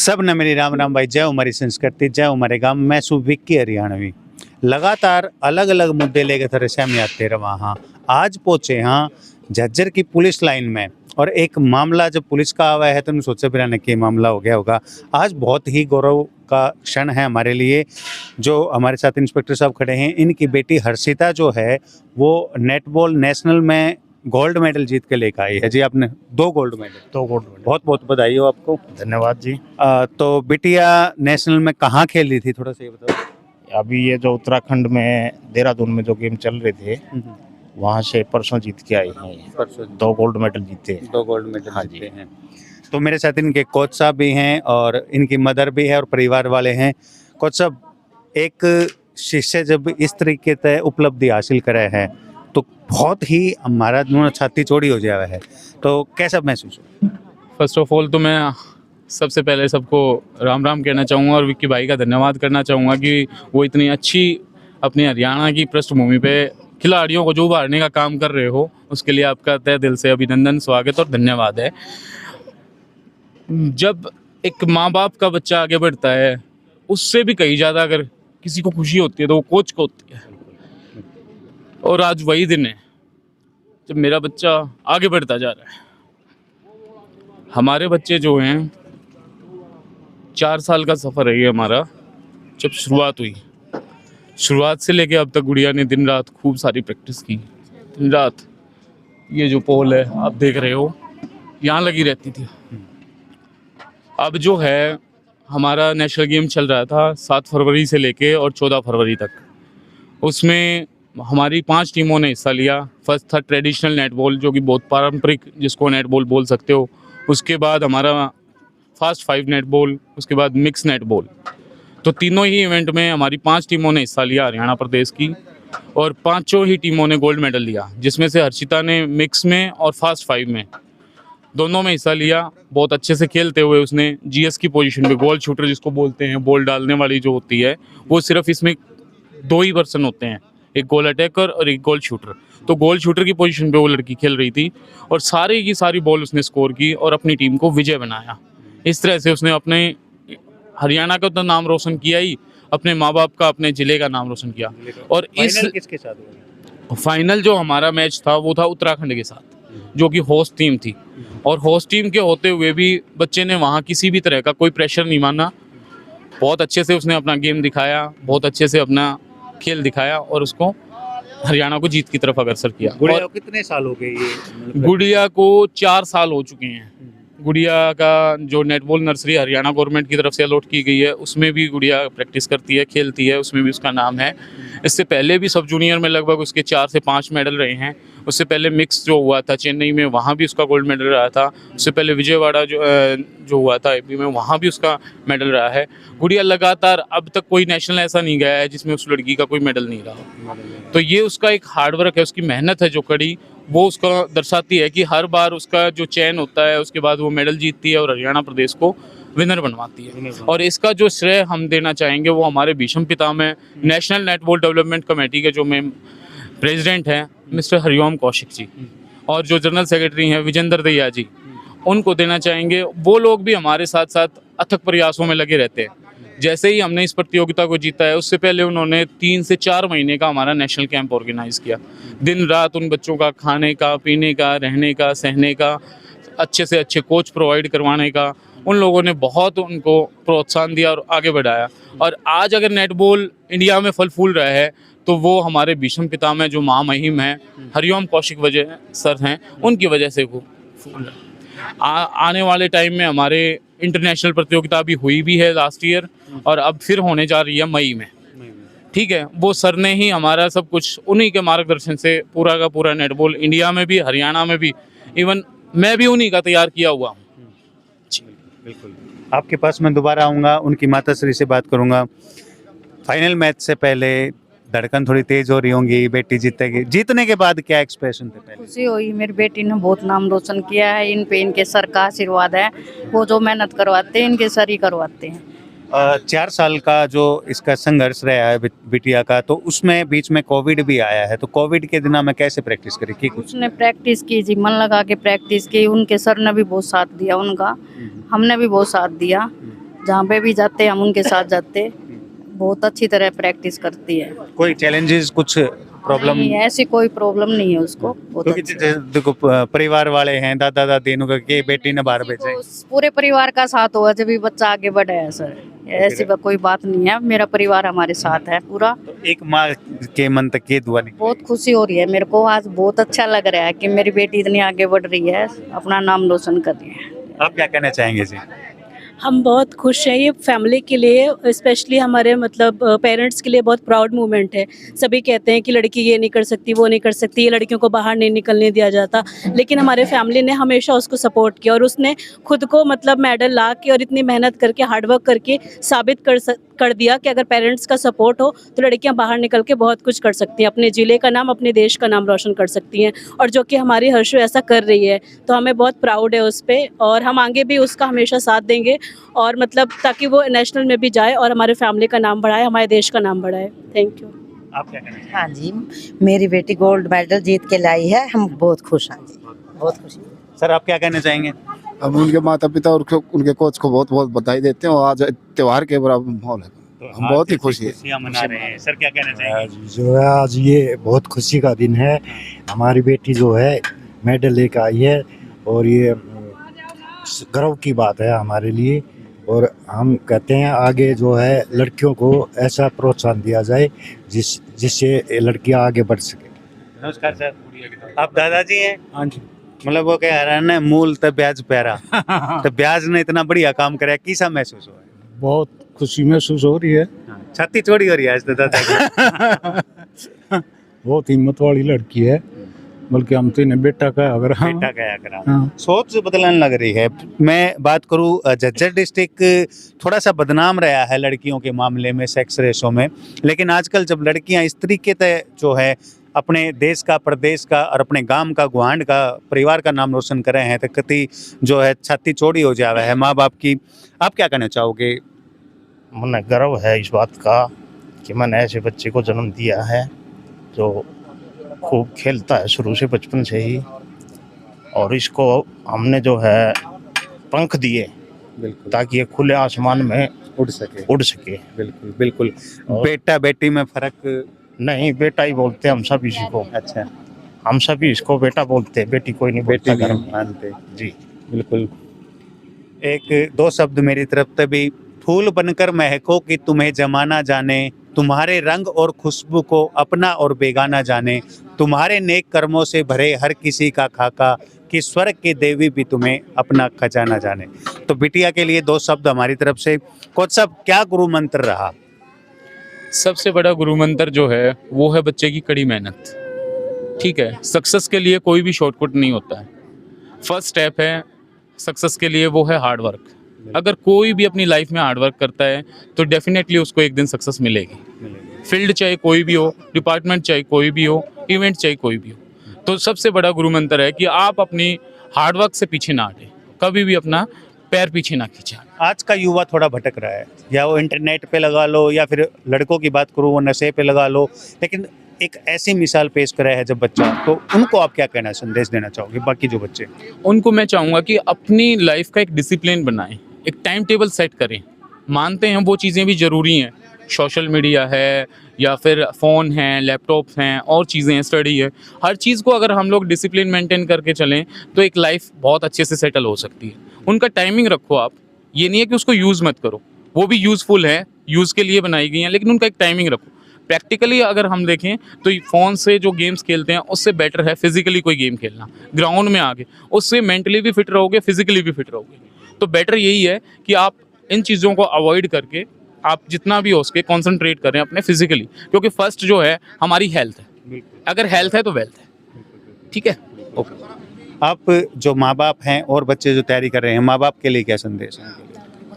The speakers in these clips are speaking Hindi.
सब ने मेरी राम राम भाई। जय हमारी संस्कृति, जय हमारे गांव। मैं सु विक्की हरियाणवी। लगातार अलग अलग मुद्दे लेकर थोड़े सहमी आते रहा। हाँ, आज पहुंचे हाँ झज्जर की पुलिस लाइन में, और एक मामला जब पुलिस का आवा है तो मैं सोचे बिना कि मामला हो गया होगा। आज बहुत ही गौरव का क्षण है हमारे लिए। जो हमारे साथ इंस्पेक्टर साहब खड़े हैं, इनकी बेटी हर्षिता जो है वो नेटबॉल नेशनल में गोल्ड मेडल जीत के लेकर आई है। जी, आपने 2 गोल्ड मेडल। बहुत बहुत बधाई हो आपको। धन्यवाद जी। तो बिटिया नेशनल में कहाँ खेल रही थी, थोड़ा सा ये बताओ। अभी ये जो उत्तराखंड में देहरादून में जो गेम चल रहे थे वहाँ से परसों जीत के आई हैं। परसों 2 गोल्ड मेडल जीते। 2 गोल्ड मेडल हाँ जीते हैं। तो मेरे साथ इनके कोच साहब भी हैं और इनकी मदर भी है और परिवार वाले हैं। कोच साहब, एक शिष्य जब इस तरीके से उपलब्धि हासिल करे है तो बहुत ही हमारा दोनों छाती चौड़ी हो जाए है, तो कैसा महसूस हो? फर्स्ट ऑफ ऑल तो मैं सबसे पहले सबको राम राम कहना चाहूँगा और विक्की भाई का धन्यवाद करना चाहूँगा कि वो इतनी अच्छी अपनी हरियाणा की पृष्ठभूमि पे खिलाड़ियों को जो उभारने का काम कर रहे हो, उसके लिए आपका तहे दिल से अभिनंदन, स्वागत और धन्यवाद है। जब एक माँ बाप का बच्चा आगे बढ़ता है, उससे भी कहीं ज़्यादा अगर किसी को खुशी होती है तो वो कोच को होती है। और आज वही दिन है जब मेरा बच्चा आगे बढ़ता जा रहा है। हमारे बच्चे जो हैं, 4 साल का सफ़र है ये हमारा। जब शुरुआत से लेके अब तक गुड़िया ने दिन रात खूब सारी प्रैक्टिस की। दिन रात ये जो पोल है आप देख रहे हो, यहाँ लगी रहती थी। अब जो है हमारा नेशनल गेम चल रहा था 7 फरवरी से लेके और 14 फरवरी तक। उसमें हमारी 5 टीमों ने हिस्सा लिया। फर्स्ट था ट्रेडिशनल नेटबॉल, जो कि बहुत पारंपरिक, जिसको नेटबॉल बोल सकते हो। उसके बाद हमारा फास्ट 5 नेटबॉल, उसके बाद मिक्स नेटबॉल। तो तीनों ही इवेंट में हमारी 5 टीमों ने हिस्सा लिया हरियाणा प्रदेश की, और 5 ही टीमों ने गोल्ड मेडल लिया, जिसमें से हर्षिता ने मिक्स में और फास्ट 5 में दोनों में हिस्सा लिया। बहुत अच्छे से खेलते हुए उसने जीएस की पोजीशन पे, गोल शूटर जिसको बोलते हैं, बॉल डालने वाली जो होती है, वो सिर्फ इसमें 2 ही पर्सन होते हैं, एक गोल अटैकर और एक गोल शूटर। तो गोल शूटर की पोजीशन पे वो लड़की खेल रही थी और सारी की सारी बॉल उसने स्कोर की और अपनी टीम को विजय बनाया। इस तरह से उसने अपने हरियाणा का तो नाम रोशन किया ही, अपने माँ बाप का, अपने जिले का नाम रोशन किया। और इस किसके साथ हुआ? फाइनल जो हमारा मैच था वो था उत्तराखंड के साथ, जो कि होस्ट टीम थी। और होस्ट टीम के होते हुए भी बच्चे ने वहाँ किसी भी तरह का कोई प्रेशर नहीं माना। बहुत अच्छे से उसने अपना गेम दिखाया, बहुत अच्छे से अपना खेल दिखाया और उसको हरियाणा को जीत की तरफ अग्रसर किया। गुड़िया और को कितने साल हो गए ये? गुड़िया को 4 साल हो चुके हैं। गुड़िया का जो नेटबॉल नर्सरी हरियाणा गवर्नमेंट की तरफ से अलॉट की गई है, उसमें भी गुड़िया प्रैक्टिस करती है, खेलती है, उसमें भी उसका नाम है। इससे पहले भी सब जूनियर में लगभग उसके 4 से 5 मेडल रहे हैं। उससे पहले मिक्स जो हुआ था चेन्नई में, वहाँ भी उसका गोल्ड मेडल रहा था। उससे पहले विजयवाड़ा जो हुआ था एपी में, वहाँ भी उसका मेडल रहा है। गुड़िया लगातार, अब तक कोई नेशनल ऐसा नहीं गया है जिसमें उस लड़की का कोई मेडल नहीं रहा। तो ये उसका एक हार्डवर्क है, उसकी मेहनत है जो कड़ी, वो उसका दर्शाती है कि हर बार उसका जो चयन होता है उसके बाद वो मेडल जीतती है और हरियाणा प्रदेश को विनर बनवाती है। और इसका जो श्रेय हम देना चाहेंगे वो हमारे Bhishma Pitamah national netball development committee के जो मेन प्रेसिडेंट हैं मिस्टर हरिओम कौशिक जी, और जो जनरल सेक्रेटरी हैं विजेंद्र दहिया जी, उनको देना चाहेंगे। वो लोग भी हमारे साथ साथ अथक प्रयासों में लगे रहते हैं। जैसे ही हमने इस प्रतियोगिता को जीता है, उससे पहले उन्होंने 3 से 4 महीने का हमारा नेशनल कैंप ऑर्गेनाइज किया। दिन रात उन बच्चों का खाने का, पीने का, रहने का, सहने का, अच्छे से अच्छे कोच प्रोवाइड करवाने का, उन लोगों ने बहुत उनको प्रोत्साहन दिया और आगे बढ़ाया। और आज अगर नेटबॉल इंडिया में फल फूल रहा है तो वो हमारे भीष्म पितामह जो महामहिम हैं हरिओम कौशिक वजह सर हैं, उनकी वजह से वो फूल रहा है। आने वाले टाइम में हमारे इंटरनेशनल प्रतियोगिता भी हुई भी है लास्ट ईयर, और अब फिर होने जा रही है मई में। ठीक है, वो सर ने ही हमारा सब कुछ, उन्हीं के मार्गदर्शन से पूरा का पूरा नेटबॉल इंडिया में भी, हरियाणा में भी, इवन मैं भी उन्हीं का तैयार किया हुआ हूँ। बिल्कुल। आपके पास मैं दोबारा आऊँगा, उनकी माताश्री से बात करूँगा। फाइनल मैच से पहले धड़कन थोड़ी तेज हो रही होंगी, बेटी जीतेगी, जीतने के बाद क्या एक्सप्रेशन थे पहले? खुशी हुई, मेरी बेटी ने बहुत नाम रोशन किया है। इन पे इनके सर का आशीर्वाद है, वो जो मेहनत करवाते हैं इनके सर ही करवाते हैं। 4 साल का जो इसका संघर्ष रहा है बिटिया का, तो उसमें बीच में कोविड भी आया है, तो कोविड के दिनों में कैसे प्रैक्टिस करी की? कुछ उसने प्रैक्टिस की जी, मन लगा के प्रैक्टिस की। उनके सर ने भी बहुत साथ दिया उनका, हमने भी बहुत साथ दिया। जहाँ पे भी जाते हम उनके साथ जाते, बहुत अच्छी तरह प्रैक्टिस करती है। कोई चैलेंजेस, कुछ प्रॉब्लम? नहीं, ऐसी कोई प्रॉब्लम नहीं है उसको, बहुत क्योंकि अच्छी। देखो परिवार वाले हैं, दादा दादी इन्हों के बेटी ने बाहर भेजे। तो पूरे परिवार का साथ होगा जब भी बच्चा आगे बढ़े है सर, ऐसी कोई बात नहीं है, मेरा परिवार हमारे साथ है पूरा। तो एक माँ के मन तक ये दुआ नहीं। बहुत खुशी हो रही है मेरे को, आज बहुत अच्छा लग रहा है कि मेरी बेटी इतनी आगे बढ़ रही है, अपना नाम रोशन कर रही है। आप क्या कहना चाहेंगे जी? हम बहुत खुश हैं, ये फैमिली के लिए, स्पेशली हमारे मतलब पेरेंट्स के लिए बहुत प्राउड मोमेंट है। सभी कहते हैं कि लड़की ये नहीं कर सकती, वो नहीं कर सकती, ये लड़कियों को बाहर नहीं निकलने दिया जाता, लेकिन हमारे फैमिली ने हमेशा उसको सपोर्ट किया और उसने खुद को मतलब मेडल ला के और इतनी मेहनत करके, हार्डवर्क करके साबित कर दिया कि अगर पेरेंट्स का सपोर्ट हो तो लड़कियां बाहर निकल के बहुत कुछ कर सकती हैं, अपने ज़िले का नाम, अपने देश का नाम रोशन कर सकती हैं, और जो कि हमारी हर्षु ऐसा कर रही है, तो हमें बहुत प्राउड है उस पर, और हम आगे भी उसका हमेशा साथ देंगे, और मतलब ताकि वो नेशनल में भी जाए और हमारे फैमिली का नाम बढ़ाए, हमारे देश का नाम बढ़ाए। Thank you. आप क्या कहना चाहेंगे? हाँ जी, मेरी बेटी गोल्ड मेडल जीत के लाई है, हम बहुत खुश हैं जी, बहुत खुशी। सर आप क्या कहना चाहेंगे? हम उनके माता पिता और उनके कोच को बहुत बहुत बधाई देते हैं, और आज त्योहार के बराबर माहौल है, तो हम बहुत ही खुशी है। खुशियां मना रहे हैं। सर क्या कहना चाहेंगे? जो है आज ये बहुत खुशी का दिन है, हमारी बेटी जो है मेडल लेकर आई है, और ये गर्व की बात है हमारे लिए, और हम कहते हैं आगे जो है लड़कियों को ऐसा प्रोत्साहन दिया जाए जिससे लड़कियां आगे बढ़ सके। नमस्कार सर, आप दादाजी हैं? हाँ जी। मतलब वो कह रहा है ना, मूल तो ब्याज प्यारा। तो ब्याज ने इतना बढ़िया काम कराया, कैसा महसूस हुआ है? बहुत खुशी महसूस हो रही है, छाती चौड़ी हो रही है आज तो दादा की। बहुत हिम्मत वाली लड़की है, बल्कि हम तो इन्हें बेटा का अगर बेटा कया करा। हाँ। सोच बदलने लग रही है। मैं बात करूं, झज्जर डिस्ट्रिक्ट थोड़ा सा बदनाम रहा है लड़कियों के मामले में, सेक्स रेशो में, लेकिन आजकल जब लड़कियां इस तरीके से जो है अपने देश का, प्रदेश का और अपने गांव का, गुआंढ का, परिवार का नाम रोशन कर रहे हैं, तो कति जो है छाती चौड़ी हो जावे है माँ बाप की। आप क्या कहना चाहोगे? मुझे गर्व है इस बात का कि मैंने ऐसे बच्चे को जन्म दिया है जो खूब खेलता है शुरू से, बचपन से ही, और इसको हमने जो है पंख दिए बिल्कुल, ताकि ये खुले आसमान में उड़ सके। उड़ सके। बिल्कुल बिल्कुल। और- बेटा बेटी में फर्क? नहीं, बेटा ही बोलते हैं हम सब इसी को, अच्छा, हम सभी इसको बेटा बोलते हैं, बेटी कोई नहीं बेटी बोलता घर नहीं में। मानते। जी बिल्कुल। एक दो शब्द मेरी तरफ से भी, फूल बनकर महको कि तुम्हें जमाना जाने, तुम्हारे रंग और खुशबू को अपना और बेगाना जाने, तुम्हारे नेक कर्मों से भरे हर किसी का खाका, कि स्वर्ग की देवी भी तुम्हें अपना खजाना जाने। तो बिटिया के लिए दो शब्द हमारी तरफ से। कोच साहब, क्या गुरु मंत्र रहा? सबसे बड़ा गुरु मंत्र जो है वो है बच्चे की कड़ी मेहनत। ठीक है, सक्सेस के लिए कोई भी शॉर्टकट नहीं होता है। फर्स्ट स्टेप है सक्सेस के लिए, वो है हार्ड वर्क। अगर कोई भी अपनी लाइफ में हार्ड वर्क करता है तो डेफिनेटली उसको एक दिन सक्सेस मिलेगी। फील्ड चाहे कोई भी हो, डिपार्टमेंट चाहे कोई भी हो, इवेंट चाहे कोई भी हो। तो सबसे बड़ा गुरु मंत्र है कि आप अपनी हार्ड वर्क से पीछे ना हटें, कभी भी अपना पैर पीछे ना खींचा। आज का युवा थोड़ा भटक रहा है, या वो इंटरनेट पे लगा लो, या फिर लड़कों की बात करूँ वो नशे पे लगा लो, लेकिन एक ऐसी मिसाल पेश करा है जब बच्चा, तो उनको आप क्या कहना, संदेश देना चाहोगे बाकी जो बच्चे? उनको मैं चाहूँगा कि अपनी लाइफ का एक डिसिप्लिन बनाएं, एक टाइम टेबल सेट करें। मानते हैं वो चीज़ें भी ज़रूरी हैं, सोशल मीडिया है या फिर फ़ोन है, लैपटॉप हैं, और चीज़ें हैं, स्टडी है। हर चीज़ को अगर हम लोग डिसिप्लिन मेंटेन करके चलें तो एक लाइफ बहुत अच्छे से सेटल हो सकती है। उनका टाइमिंग रखो आप, ये नहीं है कि उसको यूज़ मत करो, वो भी यूज़फुल है, यूज़ के लिए बनाई गई हैं, लेकिन उनका एक टाइमिंग रखो। प्रैक्टिकली अगर हम देखें तो फ़ोन से जो गेम्स खेलते हैं उससे बेटर है फिजिकली कोई गेम खेलना, ग्राउंड में आके, उससे मेंटली भी फिट रहोगे, फिजिकली भी फिट रहोगे। तो बेटर यही है कि आप इन चीज़ों को अवॉइड करके आप जितना भी हो सके कॉन्सेंट्रेट करें अपने फिजिकली, क्योंकि फर्स्ट जो है हमारी हेल्थ है। अगर हेल्थ है तो वेल्थ है। ठीक है, ओके। आप जो माँ बाप हैं और बच्चे जो तैयारी कर रहे हैं, माँ बाप के लिए क्या संदेश है?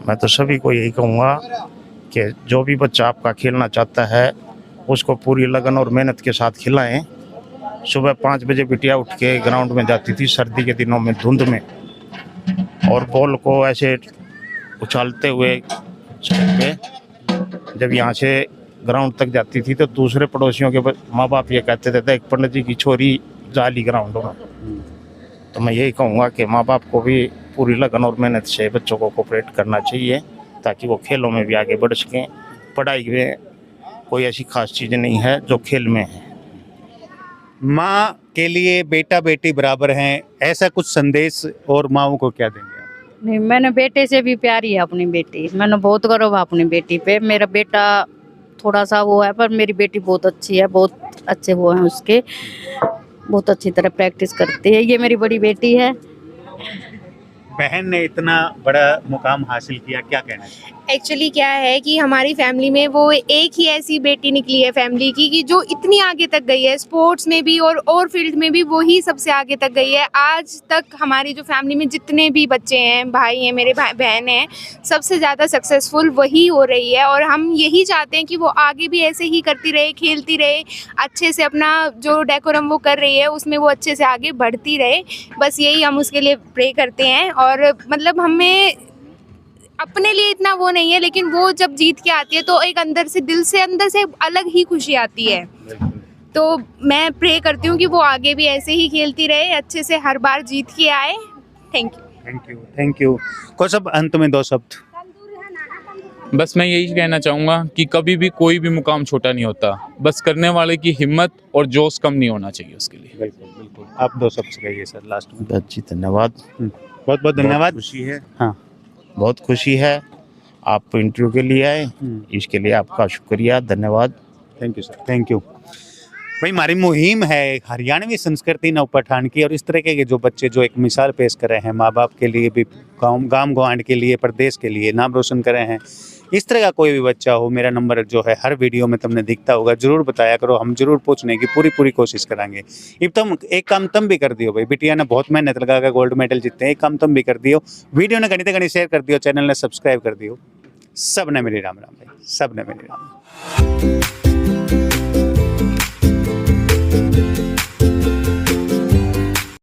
मैं तो सभी को यही कहूँगा कि जो भी बच्चा आपका खेलना चाहता है उसको पूरी लगन और मेहनत के साथ खिलाएं। सुबह 5 बजे बिटिया उठ के ग्राउंड में जाती थी सर्दी के दिनों में, धुंध में, और बॉल को ऐसे उछालते हुए सड़क पे जब यहाँ से ग्राउंड तक जाती थी तो दूसरे पड़ोसियों के माँ बाप ये कहते थे एक पंडित जी की छोरी जाली ग्राउंड में। तो मैं यही कहूँगा कि माँ बाप को भी पूरी लगन और मेहनत से बच्चों को कोऑपरेट करना चाहिए ताकि वो खेलों में भी आगे बढ़ सकें। पढ़ाई में कोई ऐसी खास चीज़ नहीं है जो खेल में है। माँ के लिए बेटा बेटी बराबर हैं, ऐसा कुछ संदेश और माओं को क्या देंगे आप? नहीं, मैंने बेटे से भी प्यारी है अपनी बेटी, मैंने बहुत गर्व है अपनी बेटी पे। मेरा बेटा थोड़ा सा वो है, पर मेरी बेटी बहुत अच्छी है, बहुत अच्छे वो हैं उसके, बहुत अच्छी तरह प्रैक्टिस करती है। ये मेरी बड़ी बेटी है। बहन ने इतना बड़ा मुकाम हासिल किया, क्या कहना है? एक्चुअली क्या है कि हमारी फैमिली में वो एक ही ऐसी बेटी निकली है फैमिली की कि जो इतनी आगे तक गई है, स्पोर्ट्स में भी और फील्ड में भी वो ही सबसे आगे तक गई है। आज तक हमारी जो फैमिली में जितने भी बच्चे हैं, भाई हैं, मेरे बहन हैं, सबसे ज़्यादा सक्सेसफुल वही हो रही है। और हम यही चाहते हैं कि वो आगे भी ऐसे ही करती रहे, खेलती रहे, अच्छे से अपना जो डेकोरम वो कर रही है उसमें वो अच्छे से आगे बढ़ती रहे। बस यही हम उसके लिए प्रे करते हैं। और मतलब हमें अपने लिए इतना वो नहीं है, लेकिन वो जब जीत के आती है तो एक अंदर से, दिल से अंदर से अलग ही खुशी आती है। तो मैं प्रे करती हूँ कि वो आगे भी ऐसे ही खेलती रहे, अच्छे से हर बार जीत के आए। Thank you. Thank you, thank you. कौशब, अंत में 2 शब्द। बस मैं यही कहना चाहूँगा कि कभी भी कोई भी मुकाम छोटा नहीं होता, बस करने वाले की हिम्मत और जोश कम नहीं होना चाहिए उसके लिए। बिल्कुल बिल्कुल, आप 2 शब्द कहिए सर लास्ट में। जी धन्यवाद, बहुत बहुत धन्यवाद। खुशी है, हाँ, बहुत खुशी है आप इंटरव्यू के लिए आए, इसके लिए आपका शुक्रिया, धन्यवाद। Thank you sir, thank you. भाई हमारी मुहिम है हरियाणवी संस्कृति नव पठान की, और इस तरह के जो बच्चे जो एक मिसाल पेश कर रहे हैं, माँ बाप के लिए भी, गाँव गवांड के लिए, प्रदेश के लिए नाम रोशन कर रहे हैं। इस तरह का कोई भी बच्चा हो, मेरा नंबर जो है हर वीडियो में तुमने दिखता होगा, जरूर बताया करो, हम जरूर पूछने की पूरी कोशिश करेंगे। अब तुम एक काम तुम भी कर दियो भाई, बिटिया ने बहुत मेहनत लगा कर गोल्ड मेडल जीते हैं, एक काम तुम भी कर दियो, वीडियो ने घनी से घनी शेयर कर दियो, चैनल ने सब्सक्राइब कर दियो। सब ने मेरी राम राम भाई, सब ने मेरी राम।